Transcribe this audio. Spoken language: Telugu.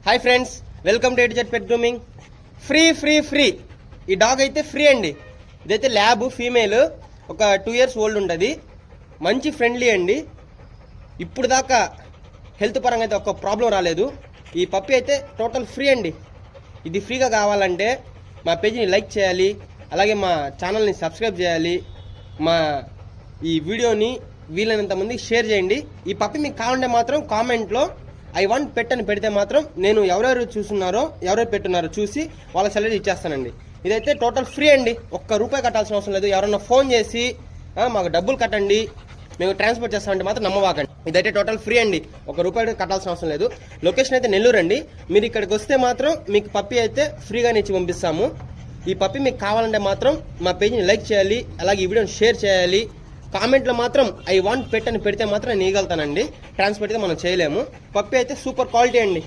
హాయ్ ఫ్రెండ్స్, వెల్కమ్ టు ఎడ్జెట్ పెట్ గ్రూమింగ్. ఫ్రీ ఈ డాగ్ అయితే ఫ్రీ అండి. ఇదైతే ల్యాబ్ ఫీమేల్, ఒక 2 years ఓల్డ్ ఉంటుంది. మంచి ఫ్రెండ్లీ అండి. ఇప్పుడు దాకా హెల్త్ పరంగా అయితే ఒక ప్రాబ్లం రాలేదు. ఈ పప్పి అయితే టోటల్ ఫ్రీ అండి. ఇది ఫ్రీగా కావాలంటే మా పేజీని లైక్ చేయాలి, అలాగే మా ఛానల్ని సబ్స్క్రైబ్ చేయాలి, మా ఈ వీడియోని వీలైనంత మందికి షేర్ చేయండి. ఈ పప్పి మీకు కావాలంటే మాత్రం కామెంట్లో ఐ వాంట్ పెట్ అని పెడితే మాత్రం నేను ఎవరెవరు చూస్తున్నారో ఎవరెవరు పెట్టున్నారో చూసి వాళ్ళ సాలరీ ఇచ్చేస్తానండి. ఇదైతే టోటల్ ఫ్రీ అండి. ₹1 కట్టాల్సిన అవసరం లేదు. ఎవరన్నా ఫోన్ చేసి మాకు డబ్బులు కట్టండి, మేము ట్రాన్స్పోర్ట్ చేస్తామంటే మాత్రం నమ్మవాకండి. ఇదైతే టోటల్ ఫ్రీ అండి. ₹1 కట్టాల్సిన అవసరం లేదు. లొకేషన్ అయితే నెల్లూరు అండి. మీరు ఇక్కడికి వస్తే మాత్రం మీకు పప్పి అయితే ఫ్రీగా ఇచ్చి పంపిస్తాము. ఈ పప్పి మీకు కావాలంటే మాత్రం మా పేజ్ని లైక్ చేయాలి, అలాగే ఈ వీడియోని షేర్ చేయాలి. కామెంట్లో మాత్రం ఐ వాంట్ పెట్ అని పెడితే మాత్రం నేను ఇవ్వగలుగుతానండి. ట్రాన్స్పోర్ట్ అయితే మనం చేయలేము. పప్పి అయితే సూపర్ క్వాలిటీ అండి.